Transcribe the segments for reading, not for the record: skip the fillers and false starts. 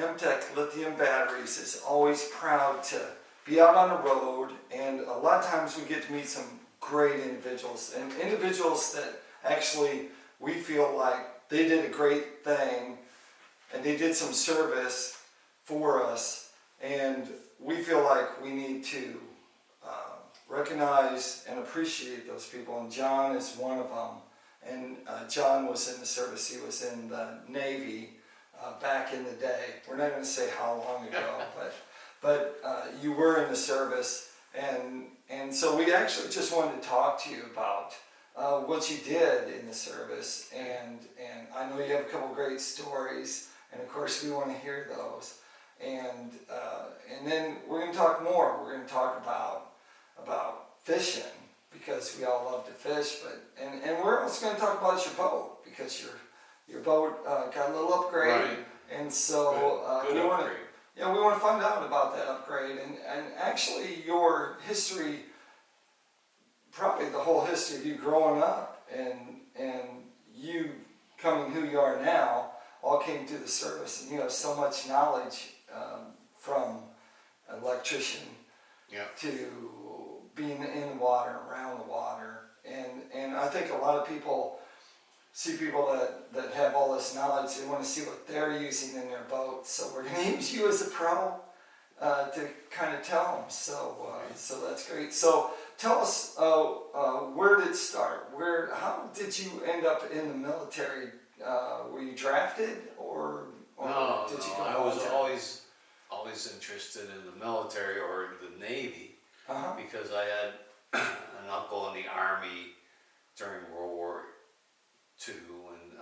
MTech Lithium Batteries is always proud to be out on the road, and a lot of times we get to meet some great individuals, and individuals that actually we feel like they did a great thing and they did some service for us, and we feel like we need to recognize and appreciate those people, and John is one of them. And John was in the service. He was in the Navy back in the day. We're not going to say how long ago, but you were in the service, and so we actually just wanted to talk to you about what you did in the service, and I know you have a couple great stories, and of course we want to hear those, and then we're going to talk more. We're going to talk about fishing, because we all love to fish, but and we're also going to talk about your boat, because your boat got a little upgrade, right. And so good we want upgrade. to we want to find out about that upgrade, and actually your history, probably the whole history of you growing up and you coming who you are now, all came through the service, and you have so much knowledge from electrician to being in the water, around the water, and I think a lot of people see people that have all this knowledge. They want to see what they're using in their boat, so we're going to use you as a pro to kind of tell them. So that's great. So tell us, where did it start? How did you end up in the military? Were you drafted, or No, did you no. go I was volunteer? always interested in the military or the Navy. Uh-huh. Because I had an uncle in the Army during World War II, and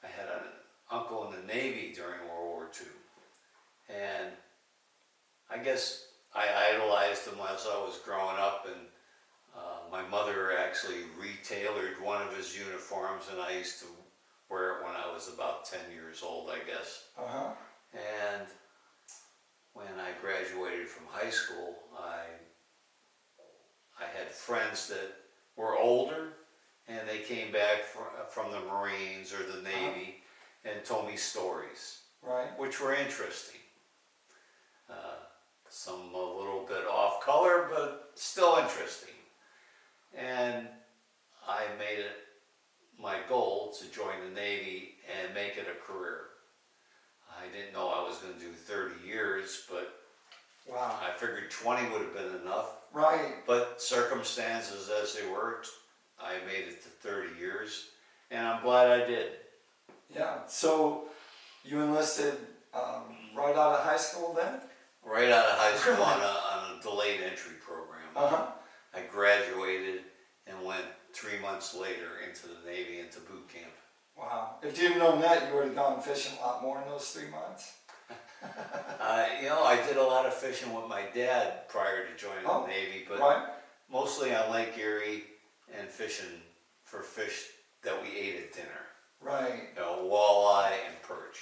I had an uncle in the Navy during World War II. And I guess I idolized him as I was growing up, and my mother actually retailored one of his uniforms, and I used to wear it when I was about 10 years old, I guess. Uh-huh. And when I graduated from high school, I had friends that were older, and they came back from the Marines or the Navy and told me stories, Right. which were interesting. Some a little bit off color, but still interesting. And I made it my goal to join the Navy and make it a career. I didn't know I was going to do 30 years, but Wow. I figured 20 would have been enough. Right. But circumstances as they were, I made it to 30 years, and I'm glad I did. Yeah. So you enlisted right out of high school then? Right out of high school on a delayed entry program. Uh-huh. I graduated and went 3 months later into the Navy, into boot camp. Wow. If you'd known that, you would have gone fishing a lot more in those 3 months. I did a lot of fishing with my dad prior to joining the Navy, but right. mostly on Lake Erie and fishing for fish that we ate at dinner. Right. Walleye and perch.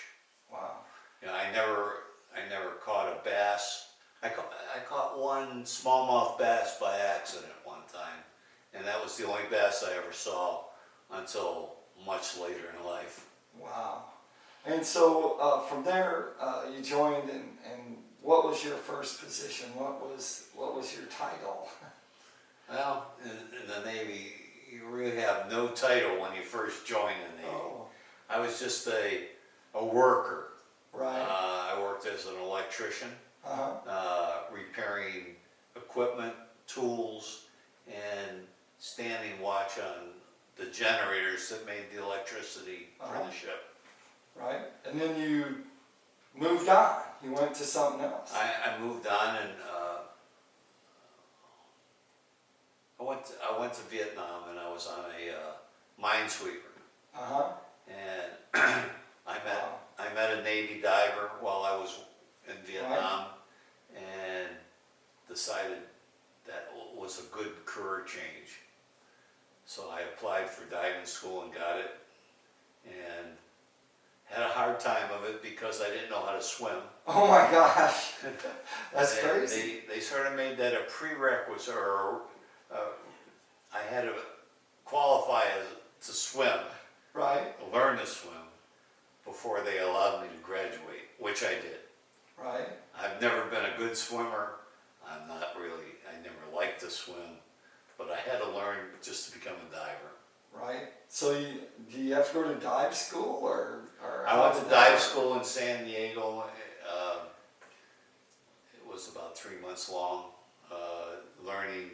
Wow. I never caught a bass. I caught one smallmouth bass by accident one time, and that was the only bass I ever saw until much later in life. Wow. And so from there, you joined, and what was your first position? What was your title? Well, in the Navy, you really have no title when you first join the Navy. Oh. I was just a worker. Right. I worked as an electrician, repairing equipment, tools, and standing watch on the generators that made the electricity for the ship. Right. And then you moved on. You went to something else. I moved on, and I went to Vietnam, and I was on a minesweeper. And I met a Navy diver while I was in Vietnam, and decided that was a good career change. So I applied for diving school and got it, and had a hard time of it because I didn't know how to swim. Oh my gosh, that's crazy. They sort of made that a prerequisite, or I had to qualify to swim, Right. learn to swim, before they allowed me to graduate, which which I did. Right. I've never been a good swimmer. I'm not really, I never liked to swim, but I had to learn just to become a diver. Right. So do you have to go to dive school or I how went did to that dive work? school in San Diego. It was about 3 months long, learning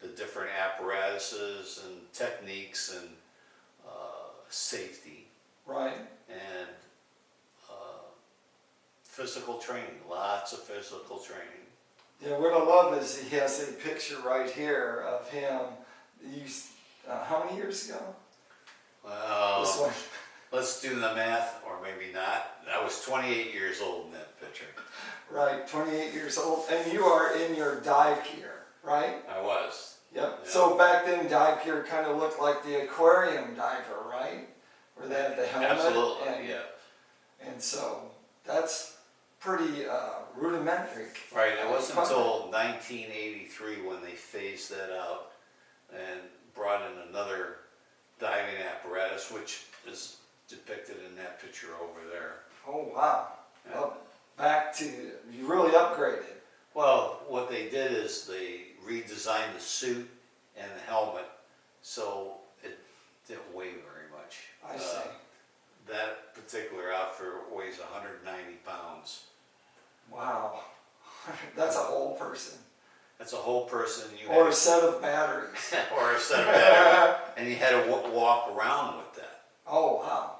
the different apparatuses and techniques and safety Right. and physical training, lots of physical training. Yeah, what I love is he has a picture right here of him. How many years ago? This Well, one. let's do the math, or maybe not. I was 28 years old in that picture. Right, 28 years old, and you are in your dive gear, right? I was. Yep. Yeah. So back then, dive gear kind of looked like the aquarium diver, right? Where they had the helmet. Absolutely, and, yeah. And so that's pretty rudimentary. Right, it wasn't until 1983 when they phased that out and brought in another diving apparatus, which is depicted in that picture over there. Oh wow! Yeah. Well, back to you really upgraded. Well, what they did is they redesigned the suit and the helmet so it didn't weigh very much. I see. That particular outfit weighs 190 pounds. Wow, that's a whole person. That's a whole person. Or a set of batteries. or a set of batteries. And you had to walk around with that. Oh wow,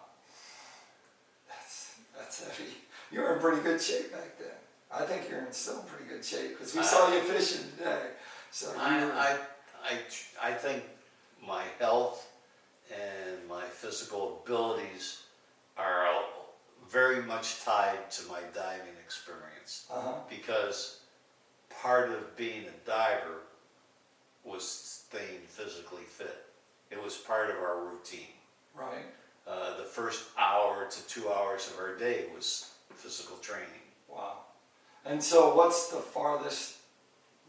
that's heavy. You were in pretty good shape back then. I think you're in still pretty good shape because we saw you fishing today. So I think my health and my physical abilities are very much tied to my diving experience. Because part of being a diver was staying physically fit. It was part of our routine. Right. The first hour to 2 hours of our day was physical training. Wow. And so what's the farthest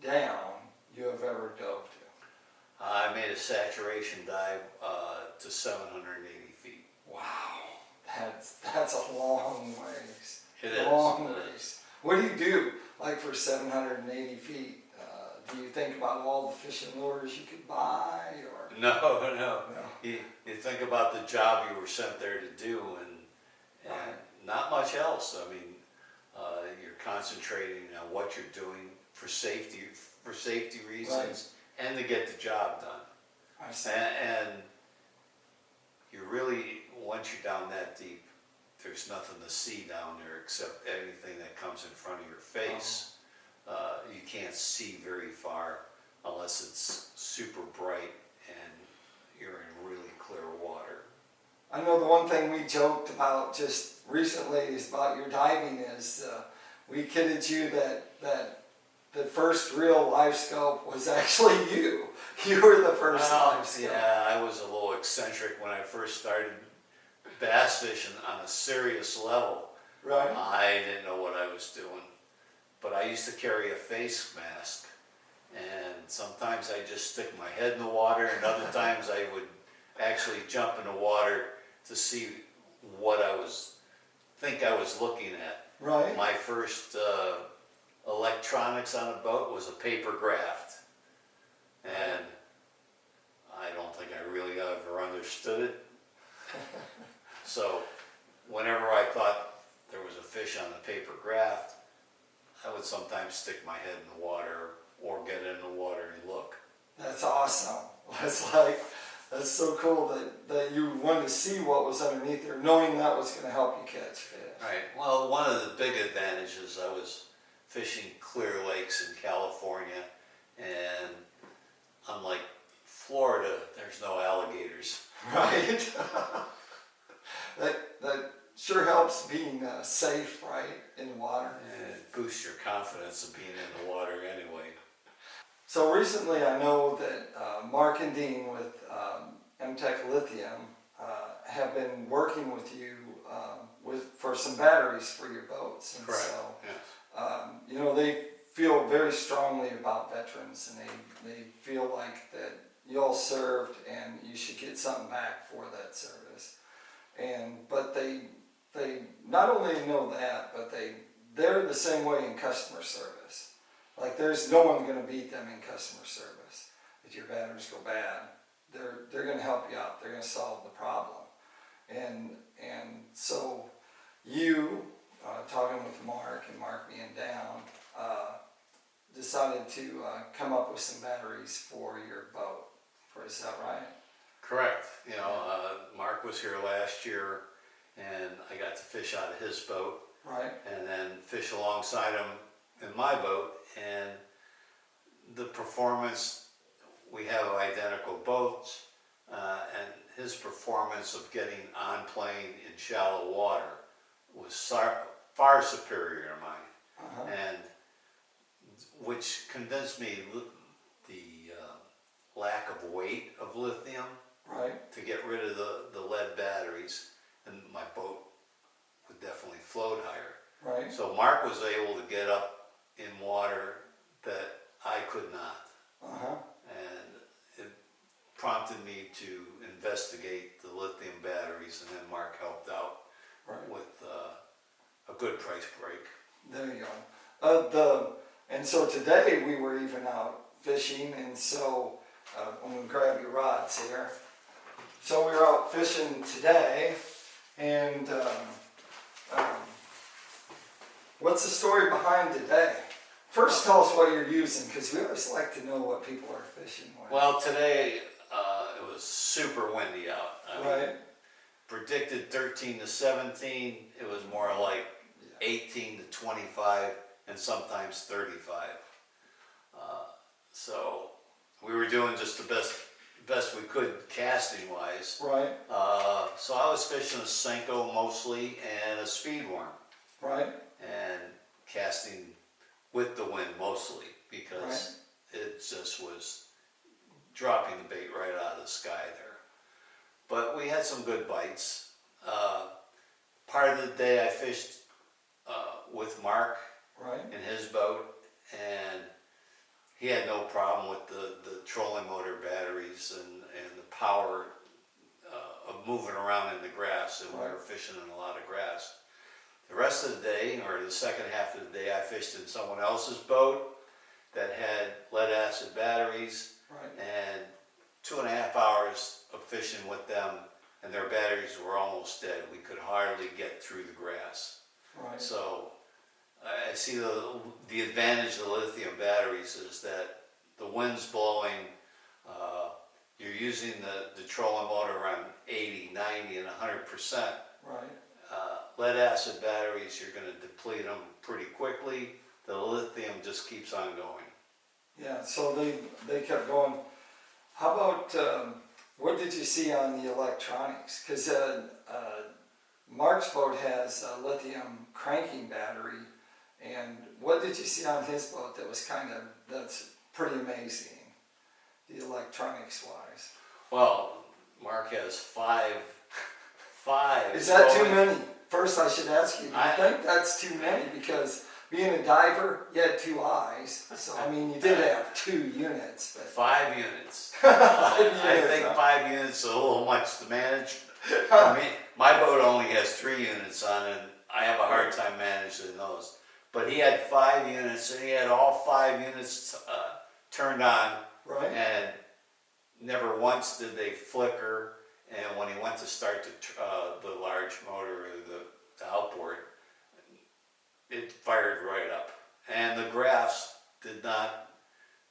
down you have ever dove to? I made a saturation dive to 780 feet. Wow. That's a long ways. It is. Long ways. What do you do like for 780 feet? Do you think about all the fishing lures you could buy or? No. You think about the job you were sent there to do and not much else. I mean, you're concentrating on what you're doing for safety reasons and to get the job done. I see. And you really, once you're down that deep, there's nothing to see down there except anything that comes in front of your face. You can't see very far unless it's super bright and you're in really clear water. I know the one thing we joked about just recently is about your diving is we kidded you that the first real live scope was actually you. You were the first live scope. Yeah, I was a little eccentric when I first started bass fishing on a serious level. Right. I didn't know what I was doing, but I used to carry a face mask, and sometimes I just stick my head in the water, and other times I would actually jump in the water to see what I was looking at. Right. My first electronics on a boat was a paper graft, and I don't think I really ever understood it. So whenever I thought there was a fish on the paper graft, I would sometimes stick my head in the water or get in the water and look. That's awesome. That's so cool that you wanted to see what was underneath there, knowing that was going to help you catch fish. Right. Well, one of the big advantages, I was fishing clear lakes in California, and unlike Florida, there's no alligators. Right. that sure helps being safe, right, in the water. And it boosts your confidence of being in the water anyway. So recently I know that Mark and Dean with MTech Lithium have been working with you for some batteries for your boats. And Correct. so, Yes. they feel very strongly about veterans, and they feel like that you all served and you should get something back for that service. But they they not only know that, but they're the same way in customer service. Like there's no one going to beat them in customer service. If your batteries go bad, they're going to help you out. They're going to solve the problem. And so you, talking with Mark and Mark being down, decided to come up with some batteries for your boat. Is that right? Correct. You know, Mark was here last year, and I got to fish out of his boat. Right. And then fish alongside him in my boat, and the performance, we have identical boats, and his performance of getting on plane in shallow water was far superior to mine, and which convinced me the lack of weight of lithium, right, to get rid of the lead batteries, and my boat would definitely float higher. right. So Mark was able to get up in water that I could not. And it prompted me to investigate the lithium batteries, and then Mark helped out with a good price break. There you go. And so today we were even out fishing, and so I'm going to grab your rods here. So we were out fishing today, and what's the story behind today? First, tell us what you're using, because we always like to know what people are fishing with. Well, today it was super windy out. I mean, predicted 13 to 17. It was more like 18 to 25, and sometimes 35. So we were doing just the best we could casting wise. Right. So I was fishing a Senko mostly and a speed worm. Right. And casting with the wind mostly, because it just was dropping the bait right out of the sky there. But we had some good bites. Part of the day I fished with Mark in his boat, and he had no problem with the trolling motor batteries and the power of moving around in the grass, and we were fishing in a lot of grass. The rest of the day, or the second half of the day, I fished in someone else's boat that had lead acid batteries, and 2.5 hours of fishing with them, and their batteries were almost dead. We could hardly get through the grass. So I see the advantage of the lithium batteries is that the wind's blowing, you're using the trolling motor around 80, 90, and 100%. Lead acid batteries, you're going to deplete them pretty quickly. The lithium just keeps on going. Yeah, so they kept going. How about, what did you see on the electronics? Because Mark's boat has a lithium cranking battery, and what did you see on his boat that was that's pretty amazing, the electronics wise? Well, Mark has five. Is that too many? First, I should ask you, do you think that's too many? Because being a diver, you had 2 eyes. So, I mean, you did have 2 units. But 5 units. 5 units. I think 5 units is a little much to manage. For me, my boat only has 3 units on it, and I have a hard time managing those. But he had 5 units, and he had all 5 units turned on. And never once did they flicker. And when he went to start the large motor, the outboard, it fired right up. And the graphs did not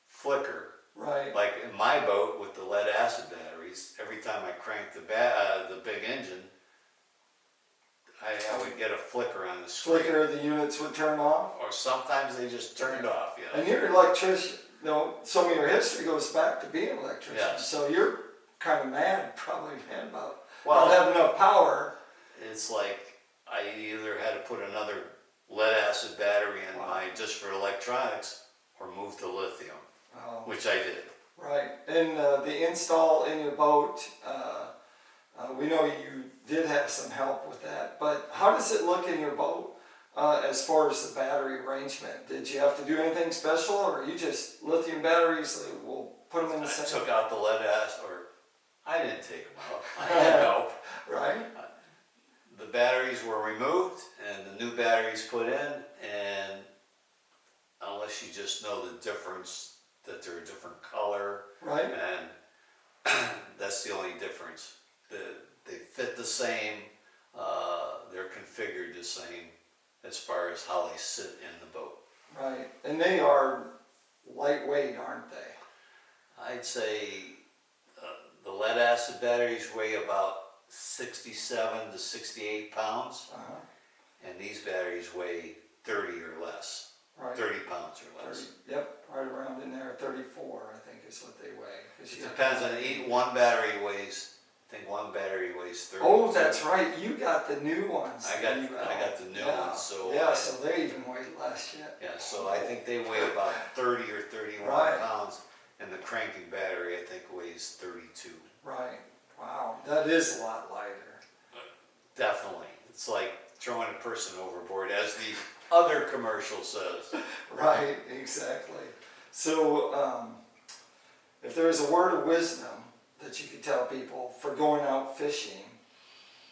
flicker. Like in my boat with the lead acid batteries, every time I cranked the big engine, I would get a flicker on the screen. Flicker, the units would turn off? Or sometimes they just turned off, And you're an electrician. Some of your history goes back to being an electrician. So you're kind of mad, probably mad about not having enough power. It's like I either had to put another lead acid battery in mine just for electronics, or move to lithium, which I did. And the install in your boat, we know you did have some help with that, but how does it look in your boat as far as the battery arrangement? Did you have to do anything special, or you just lithium batteries, we'll put them in the same? I took out the lead acid, or I didn't take them out. I had help. the batteries were removed and the new batteries put in, and unless you just know the difference, that they're a different color, Right? and that's the only difference. They fit the same, they're configured the same as far as how they sit in the boat. Right. And they are lightweight, aren't they? I'd say the lead acid batteries weigh about 67 to 68 pounds, Uh-huh. and these batteries weigh 30 or less, Right. 30 pounds or less. 30, yep, right around in there, 34, I think is what they weigh. 'Cause It you got depends the- on each, one battery weighs, I think one battery weighs 30. Oh, that's right, you got the new ones. I got the new Yeah. ones, so Yeah, so they even weigh less yet. yeah, so I think they weigh about 30 or 31 Right. pounds, and the cranking battery I think weighs 32. Right, wow, that is a lot lighter. Definitely, it's like throwing a person overboard, as the other commercial says. Right, exactly. So, if there is a word of wisdom that you could tell people for going out fishing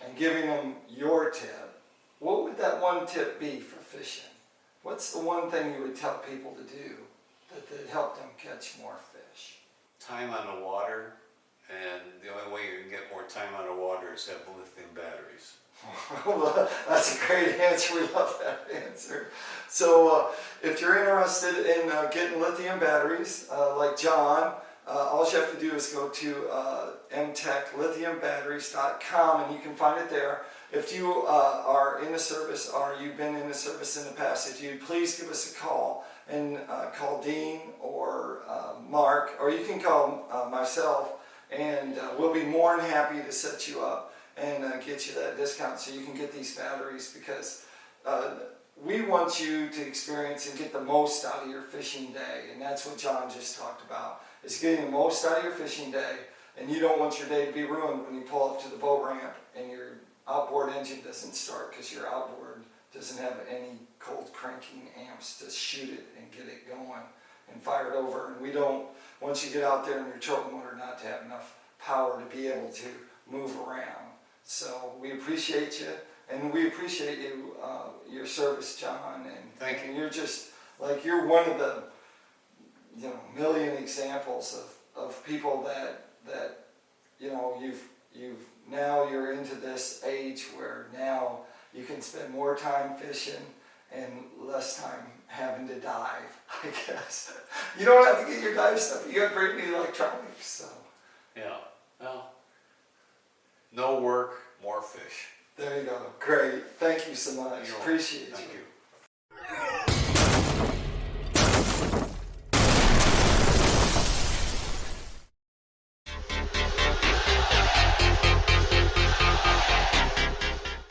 and giving them your tip, what would that one tip be for fishing? What's the one thing you would tell people to do that help them catch more fish? Time on the water, and the only way you can get more time on the water is have lithium batteries. Well, that's a great answer. We love that answer. So, if you're interested in getting lithium batteries, like John, all you have to do is go to mtechlithiumbatteries.com, and you can find it there. If you are in the service or you've been in the service in the past, if you'd please give us a call, and call Dean or Mark, or you can call myself, and we'll be more than happy to set you up and get you that discount so you can get these batteries, because we want you to experience and get the most out of your fishing day, and that's what John just talked about, is getting the most out of your fishing day. And you don't want your day to be ruined when you pull up to the boat ramp and your outboard engine doesn't start because your outboard doesn't have any cold cranking amps to shoot it and get it going and fire it over. And we don't want you to get out there in your choke motor not to have enough power to be able to move around. So we appreciate you, and we appreciate you, your service, John. And Thank you. And you're just like, you're one of the million examples of people that you're into this age where now you can spend more time fishing and less time having to dive, I guess. You don't have to get your dive stuff. You got great new electronics, so. Yeah, well, no work, more fish. There you go. Great. Thank you so much. You're welcome. Appreciate Thank you. you.